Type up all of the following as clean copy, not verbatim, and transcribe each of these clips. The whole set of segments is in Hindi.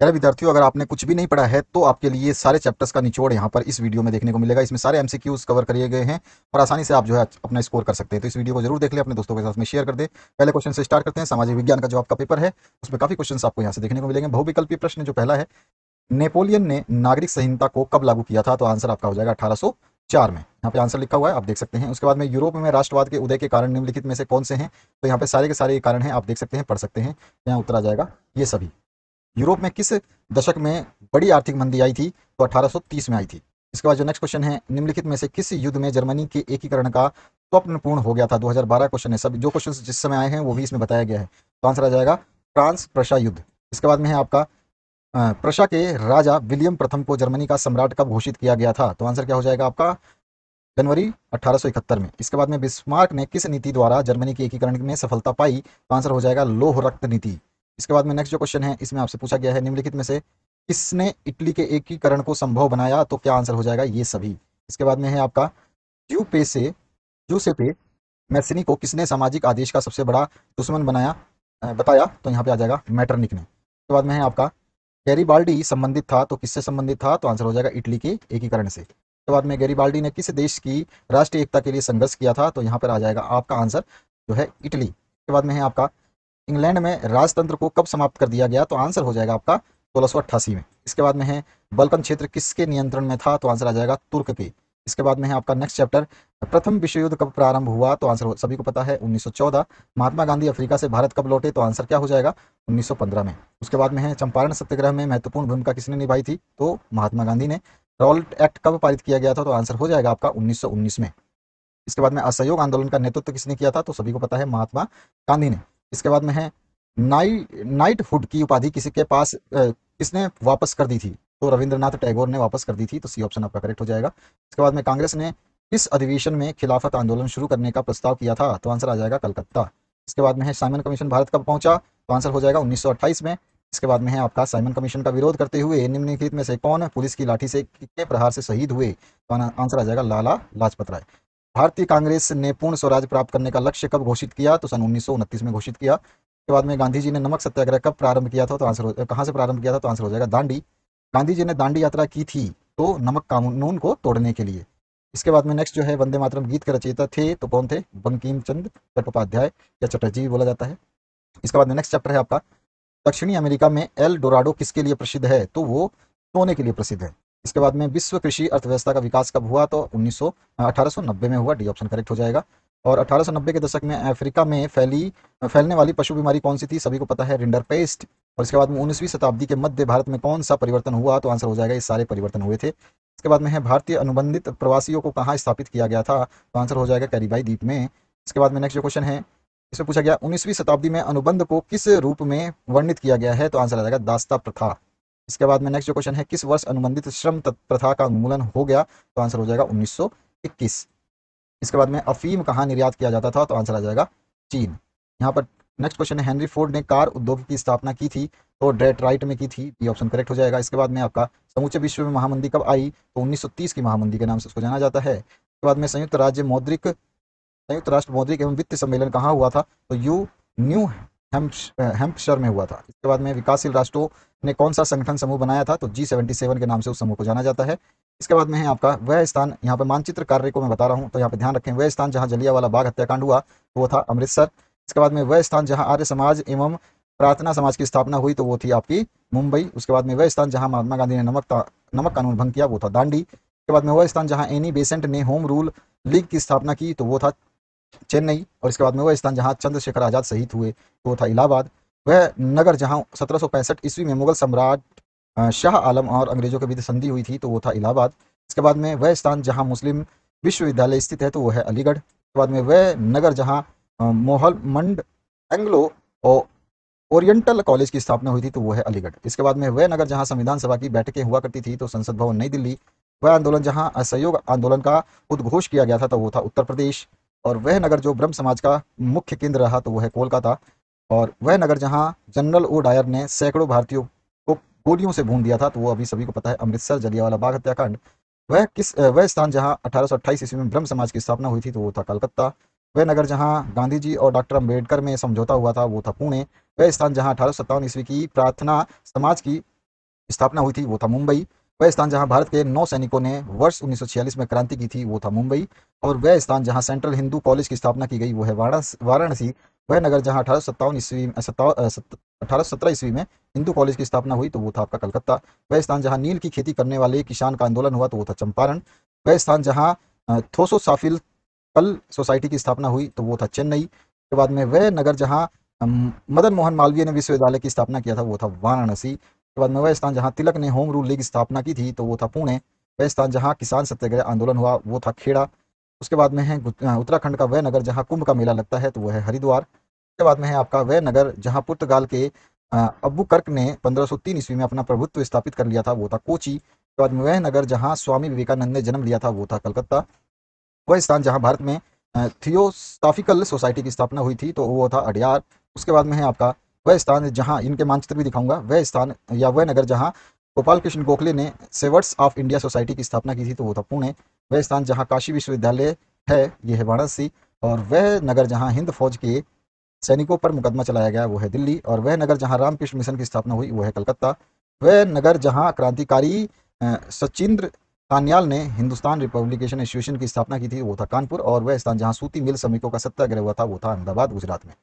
प्यारे विद्यार्थियों, अगर आपने कुछ भी नहीं पढ़ा है तो आपके लिए सारे चैप्टर्स का निचोड़ यहाँ पर इस वीडियो में देखने को मिलेगा। इसमें सारे एमसीक्यूज कवर किए गए हैं और आसानी से आप जो है अपना स्कोर कर सकते हैं। तो इस वीडियो को जरूर देख लें, अपने दोस्तों के साथ में शेयर कर दें। पहले क्वेश्चन से स्टार्ट करते हैं। सामाजिक विज्ञान का जो आपका पेपर है उसमें काफी क्वेश्चन आपको यहाँ से देखने को मिलेंगे। बहुविकल्पीय प्रश्न जो पहला है, नेपोलियन ने नागरिक संहिता को कब लागू किया था? तो आंसर आपका हो जाएगा 1804 में। यहाँ पे आंसर लिखा हुआ है, आप देख सकते हैं। उसके बाद में यूरोप में राष्ट्रवाद के उदय के कारण निम्नलिखित में से कौन से हैं? तो यहाँ पे सारे के सारे कारण हैं, आप देख सकते हैं, पढ़ सकते हैं। यहाँ उत्तर आ जाएगा ये सभी। यूरोप में किस दशक में बड़ी आर्थिक मंदी आई थी? तो 1830 में आई थी। इसके बाद जो नेक्स्ट क्वेश्चन है, निम्नलिखित में से किस युद्ध में जर्मनी के एकीकरण का स्वप्न पूर्ण हो गया था? 2012 क्वेश्चन है। सब जो क्वेश्चन जिस समय आए हैं वो भी इसमें बताया गया है। तो आंसर आ जाएगा फ्रांस प्रशा युद्ध। इसके बाद में है आपका प्रशा के राजा विलियम प्रथम को जर्मनी का सम्राट कब घोषित किया गया था? तो आंसर क्या हो जाएगा आपका? जनवरी 1871 में। इसके बाद में बिस्मार्क ने किस नीति द्वारा जर्मनी के एकीकरण में सफलता पाई? तो आंसर हो जाएगा लोह रक्त नीति। इसके बाद में नेक्स्ट जो क्वेश्चन है इसमें आपसे पूछा गया है, निम्नलिखित में से किसने इटली के एकीकरण को संभव बनाया? तो क्या आंसर हो जाएगा? ये सभी। इसके बाद में है आपका ज्यूपेसे ज्यूसेपे मैथ्सिनी को किसने सामाजिक आदेश का सबसे बड़ा दुश्मन बताया? तो यहाँ पे आ जाएगा मैटरनिक ने। इसके बाद में है आपका गैरीबाल्डी संबंधित था तो किससे संबंधित था? तो आंसर हो जाएगा इटली के एकीकरण से। उसके बाद में गैरीबाल्डी ने किस देश की राष्ट्रीय एकता के लिए संघर्ष किया था? तो यहाँ पर आ जाएगा आपका आंसर जो है इटली। उसके बाद में है आपका इंग्लैंड में राजतंत्र को कब समाप्त कर दिया गया? तो आंसर हो जाएगा आपका 1688 में। इसके बाद में है बल्कन क्षेत्र किसके नियंत्रण में था? तो आंसर आ जाएगा तुर्क के। इसके बाद में है आपका नेक्स्ट चैप्टर, प्रथम विश्व युद्ध कब प्रारंभ हुआ? तो आंसर सभी को पता है 1914। महात्मा गांधी अफ्रीका से भारत कब लौटे? तो आंसर क्या हो जाएगा? 1915 में। उसके बाद में है चंपारण सत्याग्रह में महत्वपूर्ण भूमिका किसने निभाई थी? तो महात्मा गांधी ने। रॉल्ट एक्ट कब पारित किया गया था? तो आंसर हो जाएगा आपका 1919 में। इसके बाद में असहयोग आंदोलन का नेतृत्व किसने किया था? तो सभी को पता है महात्मा गांधी ने। इसके बाद में है नाइटहुड की उपाधि किसके पास किसने वापस कर दी थी? तो रविंद्रनाथ टैगोर ने वापस कर दी थी। तो सी ऑप्शन आपका करेक्ट हो जाएगा। इसके बाद में कांग्रेस ने किस अधिवेशन में खिलाफत आंदोलन शुरू करने का प्रस्ताव किया था? तो आंसर आ जाएगा कलकत्ता। इसके बाद में है साइमन कमीशन भारत कब पहुंचा? तो आंसर हो जाएगा 1928 में। इसके बाद में है आपका साइमन कमीशन का विरोध करते हुए निम्नलिखित में से कौन पुलिस की लाठी से कितने प्रहार से शहीद हुए? तो आंसर आ जाएगा लाला लाजपत राय। भारतीय कांग्रेस ने पूर्ण स्वराज प्राप्त करने का लक्ष्य कब घोषित किया? तो सन 1929 में घोषित किया। उसके बाद में गांधी जी ने नमक सत्याग्रह कब प्रारंभ किया था? तो आंसर कहाँ से प्रारंभ किया था? तो आंसर हो जाएगा दांडी। गांधी जी ने दांडी यात्रा की थी तो नमक कानून को तोड़ने के लिए। इसके बाद में नेक्स्ट जो है, वंदे मातरम गीत के रचयिता थे तो कौन थे? बंकिम चंद्र चट्टोपाध्याय या चटर्जी भी बोला जाता है। इसके बाद में नेक्स्ट चैप्टर है आपका, दक्षिणी अमेरिका में एल डोराडो किसके लिए प्रसिद्ध है? तो वो सोने के लिए प्रसिद्ध है। इसके बाद में विश्व कृषि अर्थव्यवस्था का विकास कब हुआ? तो 1890 में हुआ। डी ऑप्शन करेक्ट हो जाएगा। और 1890 के दशक में अफ्रीका में फैलने वाली पशु बीमारी कौन सी थी? सभी को पता है, रिंडरपेस्ट। और इसके बाद में 19वीं शताब्दी के मध्य भारत में कौन सा परिवर्तन हुआ? तो आंसर हो जाएगा ये सारे परिवर्तन हुए थे। इसके बाद में है भारतीय अनुबंधित प्रवासियों को कहाँ स्थापित किया गया था? तो आंसर हो जाएगा कैरिबाई द्वीप में। इसके बाद में नेक्स्ट जो क्वेश्चन है इसमें पूछा गया, 19वीं शताब्दी में अनुबंध को किस रूप में वर्णित किया गया है? तो आंसर आ जाएगा दास्ता प्रथा। इसके बाद में नेक्स्ट जो क्वेश्चन है, किस वर्ष अनुबंधित श्रम प्रथा का उन्मूलन हो गया? तो आंसर हो जाएगा 1921। इसके बाद में अफीम कहाँ निर्यात किया जाता था? तो आंसर आ जाएगा चीन। यहाँ पर नेक्स्ट क्वेश्चन है, हेनरी फोर्ड ने कार उद्योग की स्थापना की थी तो डेट्राइट में की थी। ये ऑप्शन करेक्ट हो जाएगा। इसके बाद में आपका समूचे विश्व में महामंदी कब आई? तो 1930 की महामंदी के नाम से उसको जाना जाता है। इसके बाद में संयुक्त राष्ट्र मौद्रिक एवं वित्त सम्मेलन कहाँ हुआ था? तो न्यू हैम्पशर में हुआ था। इसके बाद में विकासशील राष्ट्रों ने कौन सा संगठन समूह बनाया था? तो G77 के नाम से उस समूह को जाना जाता है। इसके बाद में है आपका वह स्थान, यहाँ पे मानचित्र कार्य को मैं बता रहा हूँ तो यहाँ पे ध्यान रखें, वह स्थान जहाँ जलियांवाला बाग हत्याकांड हुआ तो वो था अमृतसर। इसके बाद में वह स्थान जहाँ आर्य समाज एवं प्रार्थना समाज की स्थापना हुई तो वो थी आपकी मुंबई। उसके बाद में वह स्थान जहाँ महात्मा गांधी ने नमक कानून भंग किया वो था दांडी। इसके बाद में वह स्थान जहाँ एनी बेसेंट ने होम रूल लीग की स्थापना की तो वो था चेन्नई। और इसके बाद में वह स्थान जहाँ चंद्रशेखर आजाद शहीद हुए तो वो था इलाहाबाद। वह नगर जहाँ 1765 ईस्वी में मुगल सम्राट शाह आलम और अंग्रेजों के बीच संधि हुई थी तो वो था इलाहाबाद। इसके बाद में वह स्थान जहाँ मुस्लिम विश्वविद्यालय स्थित है तो वो है अलीगढ़। इसके बाद में वह नगर जहाँ मोहम्मद एंग्लो ओरिएंटल कॉलेज की स्थापना हुई थी तो वो है अलीगढ़। इसके बाद में वह नगर जहाँ संविधान सभा की बैठकें हुआ करती थी तो संसद भवन नई दिल्ली। वह आंदोलन जहाँ असहयोग आंदोलन का उद्घोष किया गया था तो वो था उत्तर प्रदेश। और वह नगर जो ब्रह्म समाज का मुख्य केंद्र रहा तो वो है कोलकाता। और वह नगर जहाँ जनरल ओ डायर ने सैकड़ों भारतीयों को गोलियों से भून दिया था तो वो अभी सभी को पता है, अमृतसर, जलियांवाला बाग हत्याकांड। वह स्थान जहाँ 1828 ईस्वी में ब्रह्म समाज की स्थापना हुई थी तो वो था कलकत्ता। वह नगर जहाँ गांधी जी और डॉक्टर अम्बेडकर में समझौता हुआ था वो था पुणे। वह स्थान जहाँ 1857 ईस्वी की प्रार्थना समाज की स्थापना हुई थी वो था मुंबई। वह स्थान जहां भारत के 9 सैनिकों ने वर्ष 1946 में क्रांति की थी वो था मुंबई। और वह स्थान जहां सेंट्रल हिंदू कॉलेज की स्थापना की गई वो है वाराणसी। वह नगर जहां 1817 ईस्वी में हिंदू कॉलेज की स्थापना हुई तो वो था आपका कलकत्ता। वह स्थान जहां नील की खेती करने वाले किसान का आंदोलन हुआ तो वो था चंपारण। वह स्थान जहां थोसोसाफिल कल सोसाइटी की स्थापना हुई तो वो था चेन्नई। के बाद में वह नगर जहां मदन मोहन मालवीय ने विश्वविद्यालय की स्थापना किया था वो था वाराणसी। के बाद में वह स्थान जहां तिलक ने होम रूल लीग स्थापना की थी तो वो था पुणे। वह स्थान जहां किसान सत्याग्रह आंदोलन हुआ वो था खेड़ा। उसके बाद में है उत्तराखंड का वह नगर जहां कुंभ का मेला लगता है तो वह है हरिद्वार। उसके बाद में है आपका वह नगर जहां पुर्तगाल के अब्बू कर्क ने 1503 ईस्वी में अपना प्रभुत्व स्थापित कर लिया था वो था कोची। उसके बाद में वह नगर जहां स्वामी विवेकानंद ने जन्म लिया था वो था कलकत्ता। वह स्थान जहाँ भारत में थियोसॉफिकल सोसाइटी की स्थापना हुई थी तो वो था अडयार। उसके बाद में है आपका वह स्थान जहाँ इनके मानचित्र भी दिखाऊंगा, वह स्थान या वह नगर जहाँ गोपाल कृष्ण गोखले ने सेवर्ट्स ऑफ इंडिया सोसाइटी की स्थापना की थी तो वो था पुणे। वह स्थान जहाँ काशी विश्वविद्यालय है ये है वाराणसी। और वह नगर जहाँ हिंद फौज के सैनिकों पर मुकदमा चलाया गया वो है दिल्ली। और वह नगर जहाँ रामकृष्ण मिशन की स्थापना हुई वो है कलकत्ता। वह नगर जहाँ क्रांतिकारी सचिंद्र कान्याल ने हिंदुस्तान रिपब्लिकेशन एसोसिएशन की स्थापना की थी वो था कानपुर। और वह स्थान जहाँ सूती मिल श्रमिकों का सत्याग्रह हुआ था वो था अहमदाबाद गुजरात में।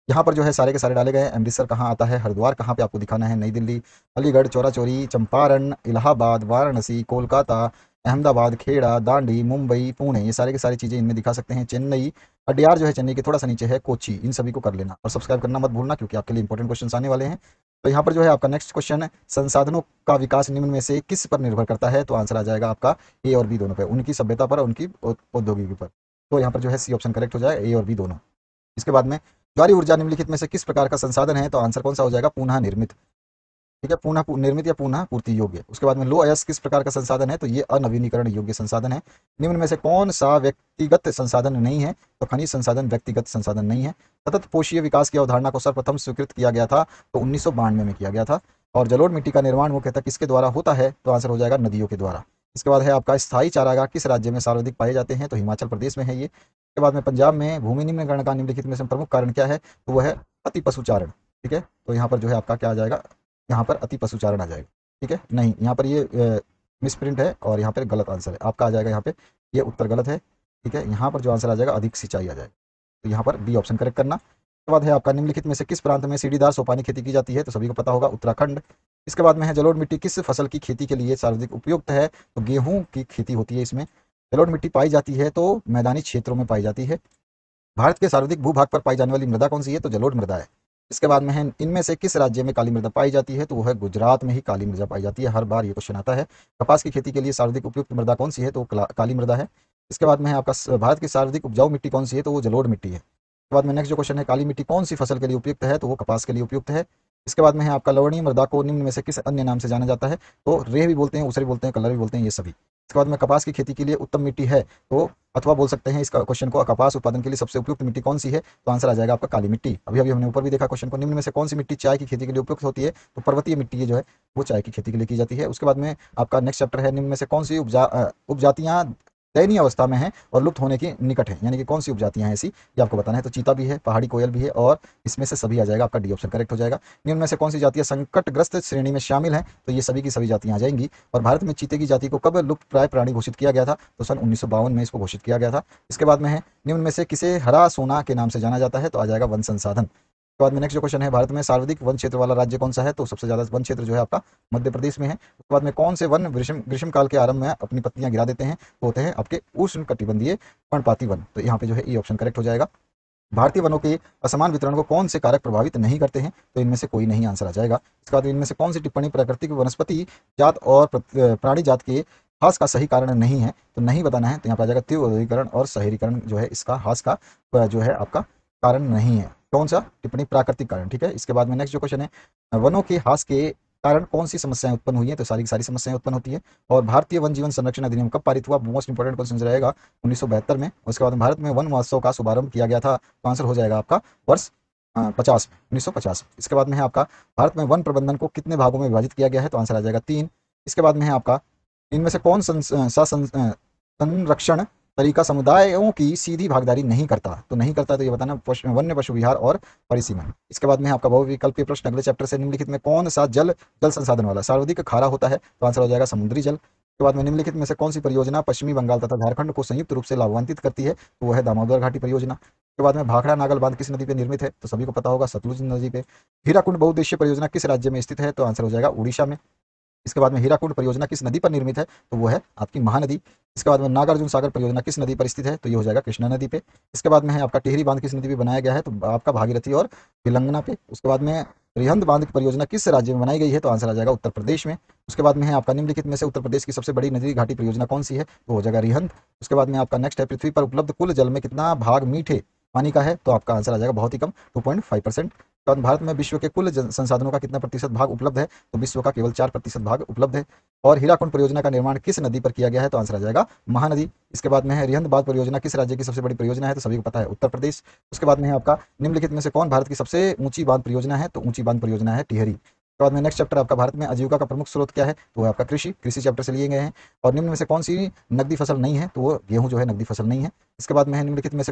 यहाँ पर जो है सारे के सारे डाले गए हैं। अमृतसर कहाँ आता है, हरिद्वार कहाँ पे आपको दिखाना है, नई दिल्ली, अलीगढ़, चौरा चौरी, चंपारण, इलाहाबाद, वाराणसी, कोलकाता, अहमदाबाद, खेड़ा, दांडी, मुंबई, पुणे, ये सारे के सारी चीज़ें इनमें दिखा सकते हैं। चेन्नई, अड्यार जो है चेन्नई के थोड़ा सा नीचे है कोची। इन सभी को कर लेना और सब्सक्राइब करना मत भूलना क्योंकि आपके लिए इंपॉर्टेंट क्वेश्चन आने वाले हैं। तो यहाँ पर जो है आपका नेक्स्ट क्वेश्चन है, संसाधनों का विकास निम्न में से किस पर निर्भर करता है? तो आंसर आ जाएगा आपका ए और बी दोनों पे, उनकी सभ्यता पर और उनकी प्रौद्योगिकी पर। तो यहाँ पर जो है सी ऑप्शन करेक्ट हो जाएगा, ए और बी दोनों। इसके बाद में ज्वारी ऊर्जा निम्नलिखित में से किस प्रकार का संसाधन है? तो आंसर कौन सा हो जाएगा? पुनः निर्मित। ठीक है, पुनः निर्मित या पुनः पूर्ति योग्य। उसके बाद में लो अयस्क किस प्रकार का संसाधन है? तो ये अनवीनीकरण योग्य संसाधन है। निम्न में से कौन सा व्यक्तिगत संसाधन नहीं है? तो खनिज संसाधन व्यक्तिगत संसाधन नहीं है। सतत पोषीय विकास की अवधारणा को सर्वप्रथम स्वीकृत किया गया था तो 1992 में किया गया था। और जलोढ़ मिट्टी का निर्माण मुख्यतः किसके द्वारा होता है? तो आंसर हो जाएगा नदियों के द्वारा। इसके बाद है आपका स्थायी चारागाह किस राज्य में सर्वाधिक पाए जाते हैं? तो हिमाचल प्रदेश में है ये। इसके बाद में पंजाब में भूमि निम्नकरण का निम्नलिखित में से प्रमुख कारण क्या है? तो वह है अति पशुचारण। ठीक है, तो यहाँ पर जो है आपका क्या आ जाएगा? यहाँ पर अति पशुचारण आ जाएगा। ठीक है, नहीं यहाँ पर ये मिसप्रिंट है और यहाँ पर गलत आंसर है आपका आ जाएगा। यहाँ पे ये उत्तर गलत है। ठीक है, यहाँ पर जो आंसर आ जाएगा अधिक सिंचाई आ जाएगा। तो यहाँ पर बी ऑप्शन करेक्ट करना। उसके बाद है आपका निम्नलिखित में से किस प्रांत में सीढ़ीदार सोपानी खेती की जाती है? तो सभी को पता होगा उत्तराखंड। इसके बाद में है जलोढ़ मिट्टी किस फसल की खेती के लिए सर्वाधिक उपयुक्त है? तो गेहूं की खेती होती है इसमें। जलोढ़ मिट्टी पाई जाती है तो मैदानी क्षेत्रों में पाई जाती है। भारत के सर्वाधिक भूभाग पर पाई जाने वाली मृदा कौन सी है? तो जलोढ़ मृदा है। इसके बाद में है इनमें से किस राज्य में काली मृदा पाई जाती है? तो वो है गुजरात में ही काली मृदा पाई जाती है। हर बार ये क्वेश्चन आता है। कपास की खेती के लिए सर्वाधिक उपयुक्त मृदा कौन सी है? तो काली मृदा है। इसके बाद में है आपका भारत की सर्वाधिक उपजाऊ मिट्टी कौन सी है? तो वो जलोढ़ मिट्टी है। इसके बाद में नेक्स्ट जो क्वेश्चन है, काली मिट्टी कौन सी फसल के लिए उपयुक्त है? तो वो कपास के लिए उपयुक्त है। इसके बाद में है आपका लवणीय मृदा को निम्न में से किस अन्य नाम से जाना जाता है? तो रेह भी बोलते हैं, ऊसर भी बोलते हैं, कलर भी बोलते हैं, ये सभी। इसके बाद में कपास की खेती के लिए उत्तम मिट्टी है तो अथवा बोल सकते हैं इसका क्वेश्चन को, कपास उत्पादन के लिए सबसे उपयुक्त मिट्टी कौन सी है? तो आंसर आ जाएगा आपका काली मिट्टी। अभी अभी हमने ऊपर भी देखा क्वेश्चन को, निम्न में से कौन सी मिट्टी चाय की खेती के लिए उपयुक्त होती है? तो पर्वतीय मिट्टी जो है वो चाय की खेती के लिए की जाती है। उसके बाद में आपका नेक्स्ट चैप्टर है, निम्न में से कौन सी उपजातियां दयनीय अवस्था में है और लुप्त होने की निकट है, यानी कि कौन सी उपजातियां हैं ऐसी, ये आपको बताना है। तो चीता भी है, पहाड़ी कोयल भी है और इसमें से सभी आ जाएगा, आपका डी ऑप्शन करेक्ट हो जाएगा। निम्न में से कौन सी जातियां संकटग्रस्त श्रेणी में शामिल हैं? तो ये सभी की सभी जातियां आ जाएंगी। और भारत में चीते की जाति को कब लुप्त प्राय प्राणी घोषित किया गया था? तो सन 1952 में इसको घोषित किया गया था। इसके बाद में है निम्न में से किसे हरा सोना के नाम से जाना जाता है? तो आ जाएगा वन संसाधन। उसके बाद में नेक्स्ट जो क्वेश्चन है, भारत में सर्वाधिक वन क्षेत्र वाला राज्य कौन सा है? तो सबसे ज्यादा वन क्षेत्र जो है आपका मध्य प्रदेश में है। उसके बाद में कौन से वन ग्रीष्म काल के आरंभ में अपनी पत्तियां गिरा देते हैं? तो होते हैं आपके उष्ण कटिबंधीय पर्णपाती वन। तो यहाँ पे जो है ई ऑप्शन करेक्ट हो जाएगा। भारतीय वनों के असमान वितरण को कौन से कारक प्रभावित नहीं करते हैं? तो इनमें से कोई नहीं आंसर आ जाएगा। इसके बाद इनमें से कौन सी टिप्पणी प्राकृतिक वनस्पति जात और प्राणी जात के हास का सही कारण नहीं है? तो नहीं बताना है। तो यहाँ पे आ जाएगा तीव्र औद्योगिकरण और शहरीकरण जो है इसका हास का जो है आपका कारण नहीं है। कौन सा? टिप्पणी प्राकृतिक कारण। ठीक है, इसके बाद में नेक्स्ट जो क्वेश्चन है, वनों के हास के कारण कौन सी समस्याएं उत्पन्न हुई हैं? तो सारी की सारी समस्याएं उत्पन्न होती है। और भारतीय वन जीवन संरक्षण अधिनियम कब पारित हुआ? मोस्ट इंपोर्टेंट क्वेश्चन रहेगा 1972 में। उसके बाद भारत में वन महोत्सव का शुभारंभ किया गया था। तो आंसर हो जाएगा आपका वर्ष 1950। इसके बाद में है आपका भारत में वन प्रबंधन को कितने भागों में विभाजित किया गया है? तो आंसर आ जाएगा 3। इसके बाद में है आपका इनमें से कौन संरक्षण तरीका समुदायों की सीधी भागीदारी नहीं करता, तो नहीं करता तो ये बताना वन्य पशु विहार और परिसीमन। इसके बाद में है आपका बहुविकल्पीय प्रश्न, अगले चैप्टर से निम्नलिखित में कौन सा जल जल संसाधन वाला सर्वाधिक खारा होता है, तो आंसर हो जाएगा समुद्री जल। उसके बाद में निम्नलिखित में से कौन सी परियोजना पश्चिमी बंगाल तथा झारखंड को संयुक्त रूप से लाभान्वित करती है, तो वो है दामोदर घाटी परियोजना। उसके बाद में भाखड़ा नागल बांध किस नदी पे निर्मित है, तो सभी को पता होगा सतलुज नदी पे। हीराकुंड बहुउद्देशीय परियोजना किस राज्य में स्थित है, तो आंसर हो जाएगा उड़ीसा में। इसके बाद में हीराकुंड परियोजना किस नदी पर निर्मित है, तो वो है आपकी महानदी। इसके बाद में नागार्जुन सागर परियोजना किस नदी पर स्थित है, तो ये हो जाएगा कृष्णा नदी पे। इसके बाद में है आपका टिहरी बांध किस नदी पे बनाया गया है, तो आपका भागीरथी और तेलंगाना पे। उसके बाद में रिहंद बांध की परियोजना किस राज्य में बनाई गई है, तो आंसर आ जाएगा उत्तर प्रदेश में। उसके बाद में है आपका निम्नलिखित में से उत्तर प्रदेश की सबसे बड़ी नदी घाटी परियोजना कौन सी है, तो हो जाएगा रिहंद। उसके बाद में आपका नेक्स्ट है, पृथ्वी पर उपलब्ध कुल जल में कितना भाग मीठे पानी का है, तो आपका आंसर आ जाएगा बहुत ही कम, 2.5%। तो भारत में विश्व के कुल संसाधनों का कितना प्रतिशत भाग उपलब्ध है, तो विश्व का केवल 4% भाग उपलब्ध है। और हीराकुंड परियोजना का निर्माण किस नदी पर किया गया है, तो आंसर आ जाएगा महानदी। इसके बाद में है रिहंद बांध परियोजना किस राज्य की सबसे बड़ी परियोजना है, तो सभी को पता है उत्तर प्रदेश। उसके बाद में है आपका निम्नलिखित में से कौन भारत की सबसे ऊंची बांध परियोजना है, तो ऊंची बांध परियोजना है टिहरी। उसके बाद में नेक्स्ट चैप्टर आपका भारत में आजीविका का प्रमुख स्रोत क्या है, तो वो आपका कृषि कृषि चैप्टर से लिए गए हैं। और निम्न में से कौन सी नकदी फसल नहीं है, तो वो गेहूं जो है नकदी फसल नहीं है। इसके बाद में है निम्नलिखित में से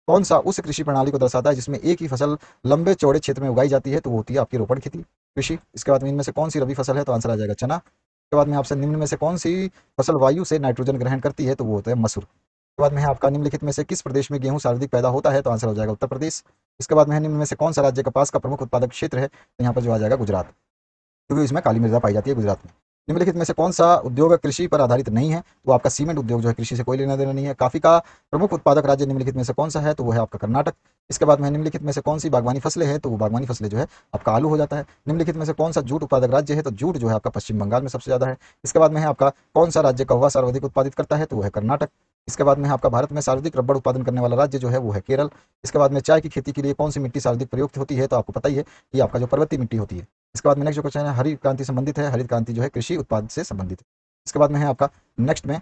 कौन सा उस कृषि प्रणाली को दर्शाता है जिसमें एक ही फसल लंबे चौड़े क्षेत्र में उगाई जाती है, तो वो होती है आपकी रोपण खेती कृषि। इसके बाद में इनमें से कौन सी रबी फसल है, तो आंसर आ जाएगा चना। उसके बाद में आपसे निम्न में से कौन सी फसल वायु से नाइट्रोजन ग्रहण करती है, तो वो होता है मसूर। उसके बाद में है आपका निम्नलिखित में से किस प्रदेश में गेहूं सर्वाधिक पैदा होता है, तो आंसर हो जाएगा उत्तर प्रदेश। इसके बाद में है निम्न में से कौन सा राज्य कपास का प्रमुख उत्पादक क्षेत्र है, तो यहाँ पर जो आ जाएगा गुजरात, क्योंकि इसमें काली मृदा पाई जाती है गुजरात में। निम्नलिखित में से कौन सा उद्योग कृषि पर आधारित नहीं है, तो आपका सीमेंट उद्योग जो है कृषि से कोई लेना देना नहीं है। कॉफी का प्रमुख उत्पादक राज्य निम्नलिखित में से कौन सा है, तो वो है आपका कर्नाटक। इसके बाद में निम्नलिखित में से कौन सी बागवानी फसलें हैं, तो वो बागवानी फसलें जो है आपका आलू हो जाता है। निम्नलिखित में से कौन सा जूट उत्पादक राज्य है, तो जूट जो है आपका पश्चिम बंगाल में सबसे ज्यादा है। इसके बाद में है आपका कौन सा राज्य कहवा सर्वाधिक उत्पादित करता है, तो वो है कर्नाटक। इसके बाद में है आपका भारत में सर्वाधिक रबड़ उत्पादन करने वाला राज्य जो है वो है केरल। इसके बाद में चाय की खेती के लिए कौन सी मिट्टी सर्वाधिक प्रयुक्त होती है, तो आपको पता ही है ये आपका जो पर्वतीय मिट्टी होती है। इसके बाद में नेक्स्ट जो क्वेश्चन है हरित क्रांति संबंधित है, हरित क्रांति जो है कृषि उत्पाद से संबंधित है। इसके बाद में है आपका नेक्स्ट में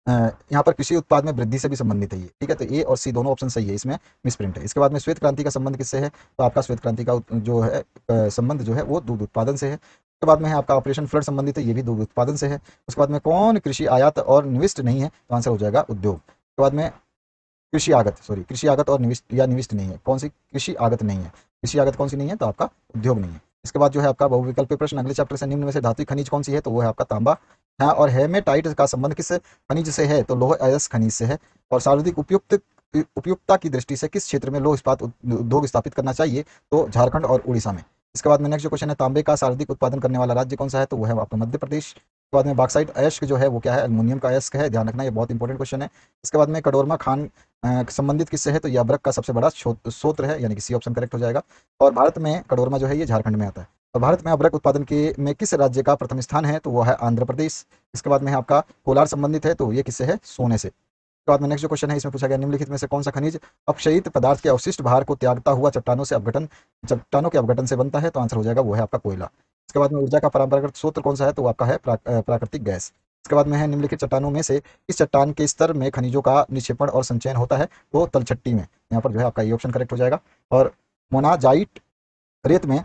यहाँ पर कृषि उत्पाद में वृद्धि से भी संबंधित है ये, ठीक है। तो ए और सी दोनों ऑप्शन सही है, इसमें मिसप्रिंट है। इसके बाद में श्वेत क्रांति का संबंध किससे है, तो आपका श्वेत क्रांति का जो है संबंध जो है वो दूध उत्पादन से है। उसके बाद में है आपका ऑपरेशन फ्लड संबंधित है, ये भी दूध उत्पादन से है। उसके बाद में कौन कृषि आयात और निविष्ट नहीं है, तो आंसर हो जाएगा उद्योग। उसके बाद में कृषि आगत और निविष्ट या निविष्ट नहीं है, कौन सी कृषि आगत नहीं है, कृषि आगत कौन सी नहीं है, तो आपका उद्योग नहीं है। इसके बाद जो है आपका बहुविकल्पीय प्रश्न, अगले चैप्टर से निम्न में से धातु खनिज कौन सी है, तो वो है आपका तांबा। हाँ, और हेमेटाइट का संबंध किस खनिज से है, तो लौह अयस्क खनिज से है। और सर्वाधिक उपयुक्तता की दृष्टि से किस क्षेत्र में लौह इस्पात उद्योग स्थापित करना चाहिए, तो झारखंड और उड़ीसा में। इसके बाद में नेक्स्ट जो क्वेश्चन है तांबे का सर्वाधिक उत्पादन करने वाला राज्य कौन सा है, तो वो है आपका मध्य प्रदेश। इसके बाद में बॉक्साइट अयस्क जो है वो क्या है, एल्युमिनियम का अयस्क है, ध्यान रखना ये बहुत इंपॉर्टेंट क्वेश्चन है। इसके बाद में कड़ोरमा खान संबंधित किससे है, तो ये अभ्रक का सबसे बड़ा स्रोत है, यानी कि सी ऑप्शन करेक्ट हो जाएगा। और भारत में कड़ोरमा जो है ये झारखंड में आता है। और भारत में अभ्रक उत्पादन के में किस राज्य का प्रथम स्थान है, तो वो है आंध्र प्रदेश। इसके बाद में है आपका कोलार संबंधित है, तो ये किससे है, सोने से। उसके बाद में नेक्स्ट जो क्वेश्चन है इसमें पूछा गया निम्नलिखित में से कौन सा खनिज अपक्षयित पदार्थ के अवशिष्ट भार को त्यागता हुआ चट्टानों के अपघटन से बनता है, तो आंसर हो जाएगा वो है आपका कोयला। इसके बाद में ऊर्जा का परंपरागत स्रोत कौन सा है, तो वो आपका है प्राकृतिक गैस। इसके बाद में है निम्नलिखित चट्टानों में से इस चट्टान के स्तर में खनिजों का निक्षेपण और संचयन होता है, तो तलछट्टी में। यहाँ पर जो है आपका ये ऑप्शन करेक्ट हो जाएगा। और मोनाजाइट रेत में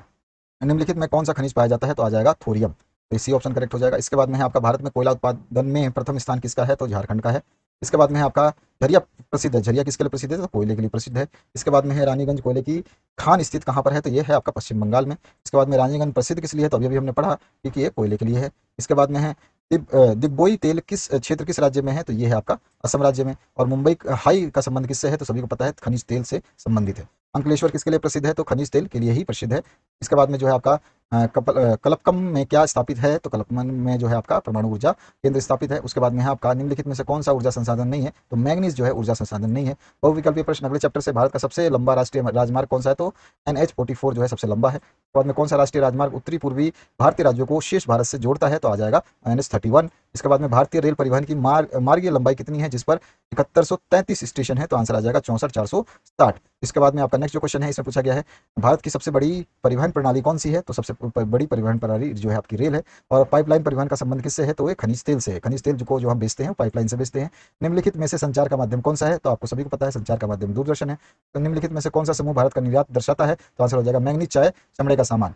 निम्नलिखित में कौन सा खनिज पाया जाता है, तो आ जाएगा थोरियम, तो इसी ऑप्शन करेक्ट हो जाएगा। इसके बाद में है आपका भारत में कोयला उत्पादन में प्रथम स्थान किसका है, तो झारखंड का है। इसके बाद में है आपका झरिया प्रसिद्ध है, झरिया किसके लिए प्रसिद्ध है, तो कोयले के लिए प्रसिद्ध है। इसके बाद में है रानीगंज कोयले की खान स्थित कहाँ पर है, तो ये है आपका पश्चिम बंगाल में। इसके बाद में रानीगंज प्रसिद्ध किस लिए है, तो अभी हमने पढ़ा क्योंकि ये कोयले के लिए है। इसके बाद में है दिग्बोई तेल किस क्षेत्र किस राज्य में है, तो ये है आपका असम राज्य में। और मुंबई हाई का संबंध किससे है, तो सभी को पता है खनिज तेल से संबंधित है। अंकलेश्वर किसके लिए प्रसिद्ध है, तो खनिज तेल के लिए ही प्रसिद्ध है। इसके बाद में जो है आपका कलपकम में क्या स्थापित है, तो कलपकम में जो है आपका परमाणु ऊर्जा केंद्र स्थापित है। उसके बाद में है आपका निम्नलिखित में से कौन सा ऊर्जा संसाधन नहीं है, तो मैग्नीज जो है ऊर्जा संसाधन नहीं है। बहुविकल्पीय प्रश्न, अगले चैप्टर से भारत का सबसे लंबा राष्ट्रीय राजमार्ग कौन सा है, तो NH-44 जो है सबसे लंबा है। उसके बाद में कौन सा राष्ट्रीय राजमार्ग उत्तरी पूर्वी भारतीय राज्यों को शेष भारत से जोड़ता है, तो आ जाएगा NH-31। इसके बाद में भारतीय रेल परिवहन की मार्गीय लंबाई कितनी है, जिस पर 7133 स्टेशन है, तो आंसर आ जाएगा 64,460। इसके बाद में आपका नेक्स्ट जो क्वेश्चन है इसमें पूछा गया है भारत की सबसे बड़ी परिवहन प्रणाली कौन सी है, तो सबसे बड़ी परिवहन प्रणाली जो है आपकी रेल है। और पाइपलाइन परिवहन का संबंध किससे है, तो ये खनिज तेल से है, खनिज तेल जो हम बेचते हैं पाइपलाइन से बेचते हैं। निम्नलिखित में से संचार का माध्यम कौन सा है, तो आपको सभी को पता है संचार का माध्यम दूरदर्शन है। तो निम्नलिखित में से कौन सा समूह भारत का निर्यात दर्शाता है, तो आंसर हो जाएगा मैंगनीज, चाय, चमड़े का सामान।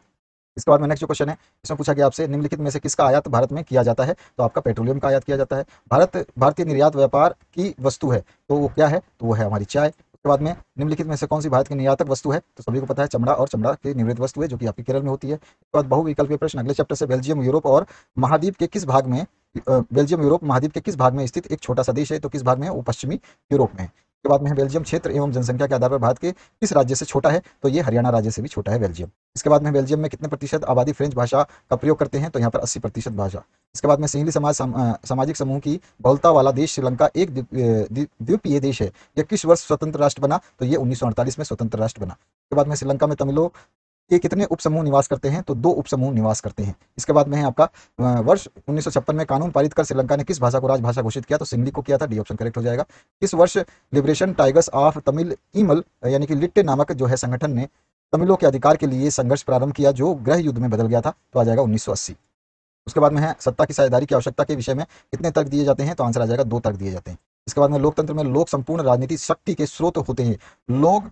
इसके बाद में नेक्स्ट जो क्वेश्चन है इसमें पूछा गया आपसे, निम्नलिखित में से किसका आयात भारत में किया जाता है? तो आपका पेट्रोलियम का आयात किया जाता है। भारतीय निर्यात व्यापार की वस्तु है, तो वो क्या है? तो वो है हमारी चाय। उसके बाद में निम्नलिखित में से कौन सी भारत की निर्यातक वस्तु है? तो सभी को पता है चमड़ा, और चमड़ा की निर्मित वस्तु है जो कि आपके केरल में होती है। उसके बाद बहुविकल्पीय प्रश्न अगले चैप्टर से, बेल्जियम यूरोप और महाद्वीप के किस भाग में बेल्जियम यूरोप महाद्वीप के किस भाग में स्थित एक छोटा सा देश है? तो किस भाग में है? वो पश्चिमी यूरोप में है। उसके बाद में है बेल्जियम क्षेत्र एवं जनसंख्या के आधार पर भारत के किस राज्य से छोटा है? तो ये हरियाणा राज्य से भी छोटा है बेल्जियम। इसके बाद में बेल्जियम में कितने प्रतिशत आबादी फ्रेंच भाषा का प्रयोग करते हैं? तो यहाँ पर 80% भाषा। इसके बाद में सिंहली सामाजिक समूह की बहुलता वाला देश श्रीलंका एक द्वीपीय देश है। यह किस वर्ष स्वतंत्र राष्ट्र बना? तो ये 1948 में स्वतंत्र राष्ट्र बना। इसके बाद में श्रीलंका में तमिलों के कितने उपसमूह निवास करते हैं? तो 2 उपसमूह निवास करते हैं। इसके बाद में है आपका वर्ष 1956 में कानून पारित कर श्रीलंका ने किस भाषा को राजभाषा घोषित किया? तो सिंहली को किया था। डी ऑप्शन करेक्ट हो जाएगा। किस वर्ष liberation tigers of Tamil email यानी कि लिट्टे नामक जो है संगठन ने तमिलों के अधिकार के लिए संघर्ष प्रारंभ किया जो गृह युद्ध में बदल गया था? तो आ जाएगा 1980। उसके बाद में है सत्ता की साझेदारी की आवश्यकता के विषय में कितने तर्क दिए जाते हैं? तो आंसर आ जाएगा 2 तर्क दिए जाते हैं। इसके बाद में लोकतंत्र में लोग संपूर्ण राजनीति शक्ति के स्रोत होते हैं। लोग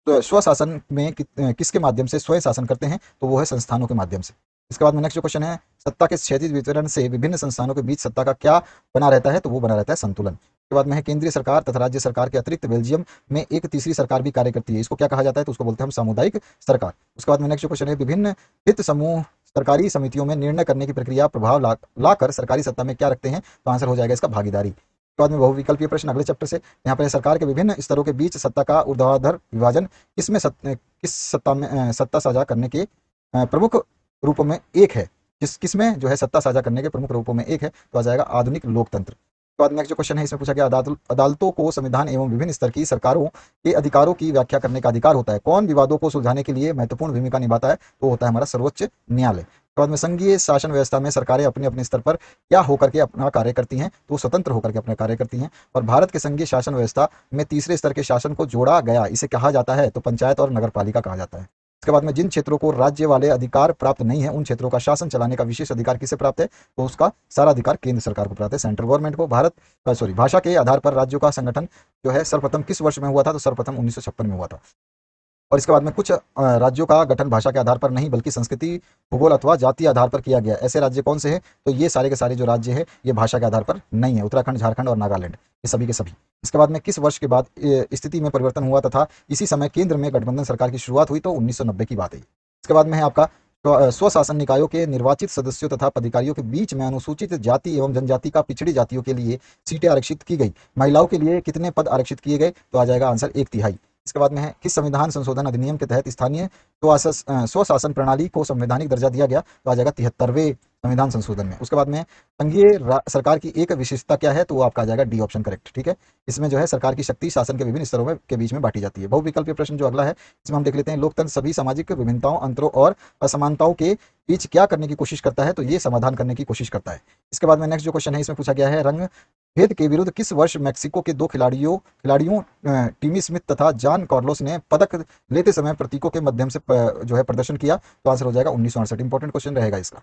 स्वशासन में किसके माध्यम से स्वयं शासन करते हैं? तो वो है संस्थानों के माध्यम से। इसके बाद में नेक्स्ट जो क्वेश्चन है, सत्ता के क्षैतिज वितरण से विभिन्न संस्थानों के बीच सत्ता का क्या बना रहता है? तो वो बना रहता है संतुलन। उसके बाद में है केंद्रीय सरकार तथा राज्य सरकार के अतिरिक्त बेल्जियम में एक तीसरी सरकार भी कार्य करती है, इसको क्या कहा जाता है? तो उसको बोलते हैं हम सामुदायिक सरकार। उसके बाद में नेक्स्ट जो क्वेश्चन है, विभिन्न हित समूह सरकारी समितियों में निर्णय करने की प्रक्रिया प्रभाव लाकर सरकारी सत्ता में क्या रखते हैं? तो आंसर हो जाएगा इसका भागीदारी। उसके बाद में बहुविकल्पीय प्रश्न अगले चैप्टर से, यहाँ पर सरकार के विभिन्न स्तरों के बीच सत्ता का ऊर्ध्वाधर विभाजन किस सत्ता साझा करने के प्रमुख रूपों में एक है? किसमें जो है सत्ता साझा करने के प्रमुख रूपों में एक है? तो आ जाएगा आधुनिक लोकतंत्र। उसके बाद नेक्स्ट जो क्वेश्चन है इसमें पूछा गया, अदालतों को संविधान एवं विभिन्न स्तर की सरकारों के अधिकारों की व्याख्या करने का अधिकार होता है। कौन विवादों को सुलझाने के लिए महत्वपूर्ण भूमिका निभाता है? तो होता है हमारा सर्वोच्च न्यायालय। उसके बाद में संघीय शासन व्यवस्था में सरकारें अपने अपने स्तर पर क्या होकर के अपना कार्य करती हैं? तो स्वतंत्र होकर के अपना कार्य करती हैं। और भारत के संघीय शासन व्यवस्था में तीसरे स्तर के शासन को जोड़ा गया, इसे कहा जाता है? तो पंचायत और नगर पालिका कहा जाता है। इसके बाद में जिन क्षेत्रों को राज्य वाले अधिकार प्राप्त नहीं है, उन क्षेत्रों का शासन चलाने का विशेष अधिकार किसे प्राप्त है? तो उसका सारा अधिकार केंद्र सरकार को प्राप्त है, सेंट्रल गवर्नमेंट को। भाषा के आधार पर राज्यों का संगठन जो है सर्वप्रथम किस वर्ष में हुआ था? तो सर्वप्रथम 1956 में हुआ था। और इसके बाद में कुछ राज्यों का गठन भाषा के आधार पर नहीं बल्कि संस्कृति, भूगोल अथवा जातीय आधार पर किया गया। ऐसे राज्य कौन से हैं? तो ये सारे के सारे जो राज्य हैं ये भाषा के आधार पर नहीं है, उत्तराखंड, झारखंड और नागालैंड, ये सभी के सभी। इसके बाद में किस वर्ष के बाद स्थिति में परिवर्तन हुआ तथा इसी समय केंद्र में गठबंधन सरकार की शुरुआत हुई? तो 1990 की बात है। इसके बाद में है आपका स्वशासन निकायों के निर्वाचित सदस्यों तथा पदाधिकारियों के बीच में अनुसूचित जाति एवं जनजाति का पिछड़ी जातियों के लिए सीटें आरक्षित की गई। महिलाओं के लिए कितने पद आरक्षित किए गए? तो आ जाएगा आंसर 1/3। इसके बाद में है किस संविधान संशोधन अधिनियम के तहत स्थानीय स्वशासन प्रणाली को संवैधानिक दर्जा दिया गया? तो आ जाएगा 73वें संविधान संशोधन में। उसके बाद में संघीय सरकार की एक विशेषता क्या है? तो वो आपका आ जाएगा डी ऑप्शन करेक्ट। ठीक है, इसमें जो है सरकार की शक्ति शासन के विभिन्न स्तरों में के बीच में बांटी जाती है। बहुविकल्पीय प्रश्न जो अगला है इसमें हम देख लेते हैं, लोकतंत्र सभी सामाजिक विभिन्नताओं, अंतरों और असमानताओं के बीच क्या करने की कोशिश करता है? तो ये समाधान करने की कोशिश करता है। इसके बाद में नेक्स्ट जो क्वेश्चन है इसमें पूछा गया है, रंग भेद के विरुद्ध किस वर्ष मैक्सिको के 2 खिलाड़ियों टिमी स्मिथ तथा जॉन कार्लोस ने पदक लेते समय प्रतीकों के माध्यम से जो है प्रदर्शन किया? तो आंसर हो जाएगा 1968। इंपॉर्टेंट क्वेश्चन रहेगा इसका।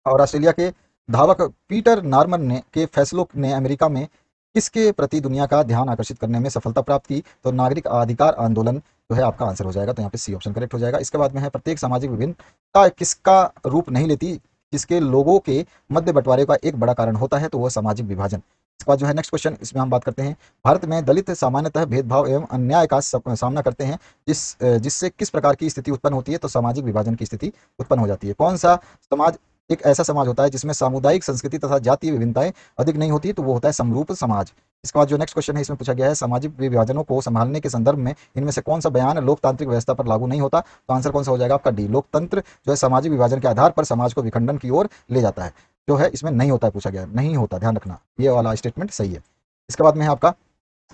और ऑस्ट्रेलिया के धावक पीटर नॉर्मन ने के फैसलों ने अमेरिका में किसके प्रति दुनिया का ध्यान आकर्षित करने में सफलता प्राप्त की? तो नागरिक अधिकार आंदोलन जो है आपका आंसर हो जाएगा। तो यहाँ पे सी ऑप्शन करेक्ट हो जाएगा। इसके बाद में है प्रत्येक सामाजिक विभिन्नता किसका रूप नहीं लेती, जिसके लोगों के मध्य बंटवारे का एक बड़ा कारण होता है? तो वह सामाजिक विभाजन। इसके बाद जो है नेक्स्ट क्वेश्चन इसमें हम बात करते हैं, भारत में दलित सामान्यतः भेदभाव एवं अन्याय का सामना करते हैं, जिससे किस प्रकार की स्थिति उत्पन्न होती है? तो सामाजिक विभाजन की स्थिति उत्पन्न हो जाती है। कौन सा समाज एक ऐसा समाज होता है जिसमें सामुदायिक संस्कृति तथा जातीय विभिन्नताएं अधिक नहीं होती? तो वो होता है समरूप समाज। इसके बाद जो नेक्स्ट क्वेश्चन है इसमें पूछा गया है, सामाजिक विभाजनों को संभालने के संदर्भ में इनमें से कौन सा बयान लोकतांत्रिक व्यवस्था पर लागू नहीं होता? तो आंसर कौन सा हो जाएगा आपका डी। लोकतंत्र जो है सामाजिक विभाजन के आधार पर समाज को विखंडन की ओर ले जाता है, जो है इसमें नहीं होता है, पूछा गया नहीं होता, ध्यान रखना ये वाला स्टेटमेंट सही है। इसके बाद में है आपका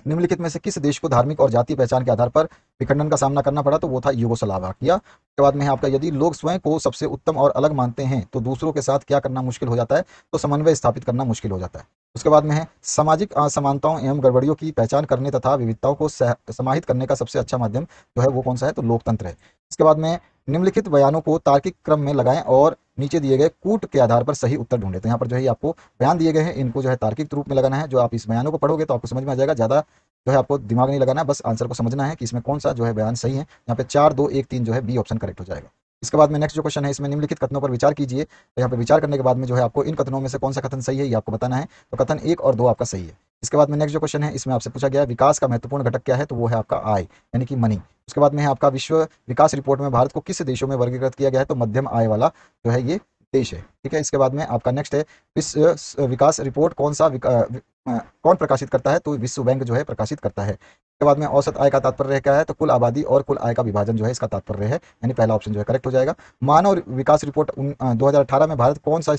निम्नलिखित में से किस देश को धार्मिक और जातीय पहचान के आधार पर विखंडन का सामना करना पड़ा? तो वो था यूगोस्लाविया। उसके बाद में है आपका यदि लोग स्वयं को सबसे उत्तम और अलग मानते हैं तो दूसरों के साथ क्या करना मुश्किल हो जाता है? तो समन्वय स्थापित करना मुश्किल हो जाता है। उसके बाद में है सामाजिक असमानताओं एवं गड़बड़ियों की पहचान करने तथा विविधताओं को समाहित करने का सबसे अच्छा माध्यम जो है वो कौन सा है? तो लोकतंत्र है। इसके बाद में निम्नलिखित बयानों को तार्किक क्रम में लगाएं और नीचे दिए गए कूट के आधार पर सही उत्तर ढूंढे। तो यहाँ पर जो है आपको बयान दिए गए हैं, इनको जो है तार्किक रूप में लगाना है। जो आप इस बयानों को पढ़ोगे तो आपको समझ में आ जाएगा, ज़्यादा जो है आपको दिमाग नहीं लगाना है, बस आंसर को समझना है कि इसमें कौन सा जो है बयान सही है। यहाँ पे 4, 2, 1, 3 जो है बी ऑप्शन करेक्ट हो जाएगा। इसके बाद में नेक्स्ट जो क्वेश्चन है, इसमें निम्नलिखित कथनों पर विचार कीजिए। तो यहाँ पे विचार करने के बाद में जो है आपको इन कथनों में से कौन सा कथन सही है ये आपको बताना है। तो कथन 1 और 2 आपका सही है। इसके बाद में नेक्स्ट जो क्वेश्चन है, इसमें आपसे पूछा गया है विकास का महत्वपूर्ण घटक क्या है, तो वो है आपका आय यानी कि मनी। उसके बाद में है आपका विश्व विकास रिपोर्ट में भारत को किस देशों में वर्गीकृत किया गया है, तो मध्यम आय वाला जो है ये देश है। ठीक है, इसके बाद में आपका नेक्स्ट है विश्व विकास रिपोर्ट कौन प्रकाशित करता है, तो विश्व बैंक जो है प्रकाशित करता है। उसके बाद में औसत आय का तात्पर्य क्या है, तो कुल आबादी और कुल आय का विभाजन जो है इसका तात्पर्य है, यानी पहला ऑप्शन जो है करेक्ट हो जाएगा। मानव विकास रिपोर्ट 2018 में भारत कौन सा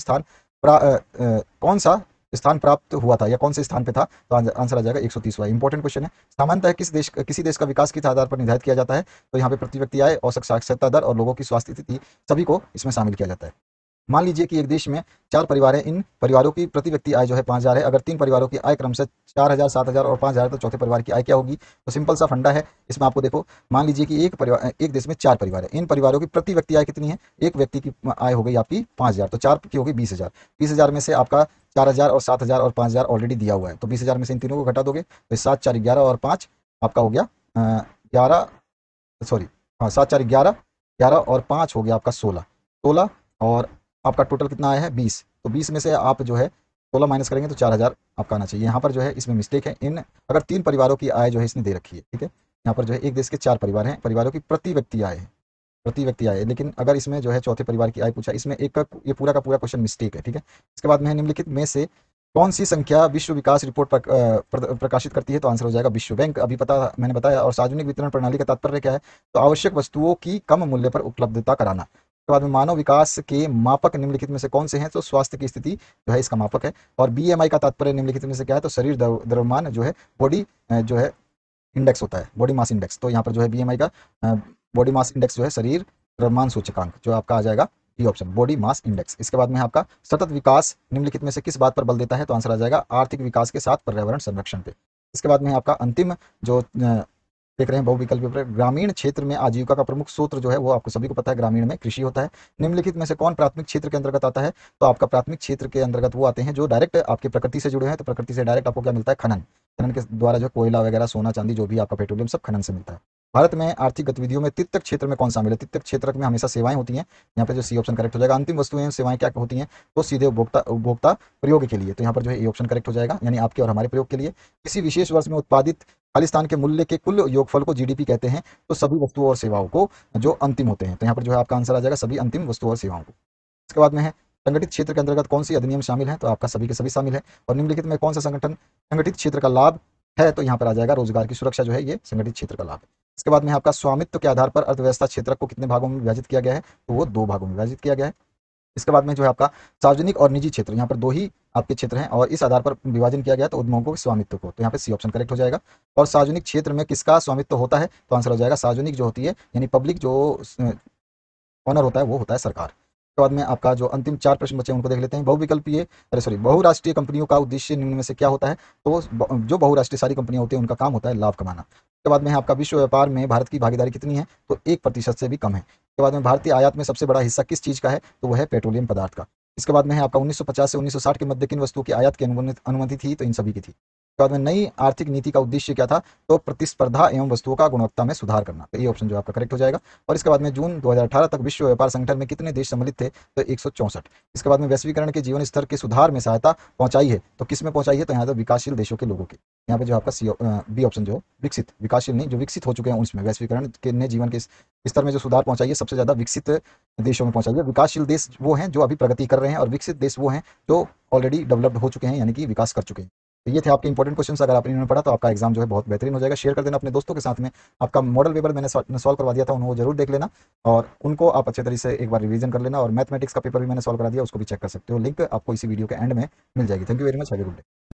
स्थान प्राप्त हुआ था या कौन से स्थान पे था, तो आंसर आ जाएगा 130वां। इंपॉर्टेंट क्वेश्चन है। सामान्यतः किसी देश का विकास किस आधार पर निर्धारित किया जाता है, तो यहाँ पे प्रति व्यक्ति आय, औसत साक्षरता दर और लोगों की स्वास्थ्य स्थिति सभी को इसमें शामिल किया जाता है। मान लीजिए कि एक देश में 4 परिवार हैं, इन परिवारों की प्रति व्यक्ति आय जो है 5,000 है। अगर 3 परिवारों की आय क्रमशः 4,000, 7,000 और 5,000 तो चौथे परिवार की आय क्या होगी, तो सिंपल सा फंडा है इसमें। आपको देखो, मान लीजिए कि एक देश में 4 परिवार है, इन परिवारों की प्रति व्यक्ति आय कितनी है, एक व्यक्ति की आय हो गई आपकी 5,000, तो 4 की होगी 20,000। 20,000 में से आपका 4,000 और 7,000 और 5,000 ऑलरेडी दिया हुआ है, तो 20,000 में से इन तीनों को घटा दोगे तो 7 4 11 और 5 आपका हो गया 11, सॉरी हाँ 7 4 11, 11 और 5 हो गया आपका 16, 16 और आपका टोटल कितना आया है 20। तो 20 में से आप जो है 16 माइनस करेंगे तो 4,000 आपका आना चाहिए। यहाँ पर जो है इसमें मिस्टेक है, इन अगर 3 परिवारों की आय जो है इसने दे रखी है, ठीक है। यहाँ पर जो है एक देश के 4 परिवार हैं, परिवारों की प्रति व्यक्ति आय है, प्रति व्यक्ति आय है, लेकिन अगर इसमें जो है चौथे परिवार की आय पूछा, इसमें एक का ये पूरा का पूरा क्वेश्चन मिस्टेक है, ठीक है। इसके बाद में है निम्नलिखित में से कौन सी संख्या विश्व विकास रिपोर्ट प्रकाशित करती है, तो आंसर हो जाएगा विश्व बैंक। अभी मैंने बताया। और सार्वजनिक वितरण प्रणाली का तात्पर्य क्या है, तो आवश्यक वस्तुओं की कम मूल्य पर उपलब्धता कराना। उसके बाद में मानव विकास के मापक निम्नलिखित में से कौन से हैं, तो स्वास्थ्य की स्थिति जो है इसका मापक है। और बीएमआई का तात्पर्य निम्नलिखित में से क्या है, तो शरीर द्रव्यमान जो है बॉडी जो है इंडेक्स होता है, बॉडी मास इंडेक्स। तो यहाँ पर जो है बीएमआई का बॉडी मास इंडेक्स जो है शरीर द्रव्यमान सूचकांक, जो आपका आ जाएगा D option, body mass index. इसके बाद में आपका सतत विकास निम्नलिखित में से किस बात पर बल देता है, तो आंसर आ जाएगा आर्थिक विकास के साथ पर्यावरण संरक्षण पे। इसके बाद में आपका अंतिम जो देख रहे हैं बहुविकल्पी पर, ग्रामीण क्षेत्र में आजीविका का प्रमुख स्रोत जो है वो आपको सभी को पता है, ग्रामीण में कृषि होता है। निम्नलिखित में से कौन प्राथमिक क्षेत्र के अंतर्गत आता है, तो आपका प्राथमिक क्षेत्र के अंतर्गत वो आते हैं जो डायरेक्ट आपकी प्रकृति से जुड़े हैं। तो प्रकृति से डायरेक्ट आपको क्या मिलता है, खनन, खनन के द्वारा जो कोयला वगैरह, सोना चांदी, जो भी आपका पेट्रोलियम, सब खनन से मिलता है। भारत में आर्थिक गतिविधियों में तृतीयक क्षेत्र में कौन शामिल है, तृतीयक क्षेत्र में हमेशा सेवाएं होती हैं। यहाँ पे जो सी ऑप्शन करेक्ट हो जाएगा। अंतिम वस्तुएं सेवाएं क्या होती हैं, तो सीधे उपभोक्ता उपभोक्ता प्रयोग के लिए, तो यहाँ पर जो है ए ऑप्शन करेक्ट हो जाएगा, यानी आपके और हमारे प्रयोग के लिए। किसी विशेष वर्ष में उत्पादित खालिस्तान के मूल्य के कुल योगफल को जीडीपी कहते हैं, तो सभी वस्तुओं और सेवाओं को जो अंतिम होते हैं। तो यहाँ पर जो है आपका आंसर आ जाएगा सभी अंतिम वस्तुओं और सेवाओं को। इसके बाद में है संगठित क्षेत्र के अंतर्गत कौन सी अधिनियम शामिल है, तो आपका सभी के सभी शामिल है। और निम्नलिखित में कौन सा संगठन संगठित क्षेत्र का लाभ है, तो यहाँ पर आ जाएगा रोजगार की सुरक्षा जो है ये संगठित क्षेत्र का लाभ है। इसके बाद में आपका स्वामित्व के आधार पर अर्थव्यवस्था क्षेत्र को कितने भागों में विभाजित किया गया है, तो वो 2 भागों में विभाजित किया गया है। इसके बाद में जो है आपका सार्वजनिक और निजी क्षेत्र, यहाँ पर 2 ही आपके क्षेत्र हैं और इस आधार पर विभाजन किया गया, तो उद्यमों के स्वामित्व को, तो यहाँ पे सी ऑप्शन करेक्ट हो जाएगा। और सार्वजनिक क्षेत्र में किसका स्वामित्व होता है, तो आंसर हो जाएगा सार्वजनिक जो होती है, यानी पब्लिक जो ऑनर होता है वो होता है सरकार। उसके बाद में आपका जो अंतिम 4 प्रश्न बचे हैं उनको देख लेते हैं। बहुराष्ट्रीय कंपनियों का उद्देश्य निम्न में से क्या होता है, तो जो बहुराष्ट्रीय सारी कंपनियां होती हैं उनका काम होता है लाभ कमाना। उसके बाद में आपका विश्व व्यापार में भारत की भागीदारी कितनी है, तो 1% से भी कम है। उसके बाद में भारतीय आयात में सबसे बड़ा हिस्सा किस चीज़ का है, तो वह है पेट्रोलियम पदार्थ का। इसके बाद में है आपका 1950 से 1960 के मध्य किन वस्तुओं की आयात की अनुमति थी, तो इन सभी की थी। उसके बाद में नई आर्थिक नीति का उद्देश्य क्या था, तो प्रतिस्पर्धा एवं वस्तुओं का गुणवत्ता में सुधार करना, तो ये ऑप्शन जो आपका करेक्ट हो जाएगा। और इसके बाद में जून 2018 तक विश्व व्यापार संगठन में कितने देश सम्मिलित थे, तो 164। इसके बाद में वैश्वीकरण के जीवन स्तर के सुधार में सहायता पहुंचाई है, तो किस में पहुंचाई है, तो यहाँ तो विकासशील देशों के लोगों के। यहाँ पे जो आपका बी ऑप्शन जो है विकसित, विकासशील नहीं, जो विकसित हो चुके हैं उसमें वैश्वीकरण के ने जीवन के स्तर में जो सुधार पहुंचाई है, सबसे ज्यादा विकसित देशों में पहुंचाई है। विकासशील देश वो हैं जो अभी प्रगति कर रहे हैं और विकसित देश वो हैं जो ऑलरेडी डेवलप्ड हो चुके हैं, यानी कि विकास कर चुके हैं। तो ये थे आपके इंपॉर्टेंट क्वेश्चन। अगर आपने इन्होंने पढ़ा तो आपका एग्जाम जो है बहुत बेहतरीन हो जाएगा। शेयर कर देना अपने दोस्तों के साथ में। आपका मॉडल पेपर मैंने सॉल्व करवा दिया था, उनको जरूर देख लेना और उनको आप अच्छे तरीके से एक बार रिवीजन कर लेना। और मैथमेटिक्स का पेपर भी मैंने सॉल्व करा दिया, उसको भी चेक कर सकते हो। लिंक आपको इसी वीडियो के एंड में मिल जाएगी। Thank you very much, have a good day.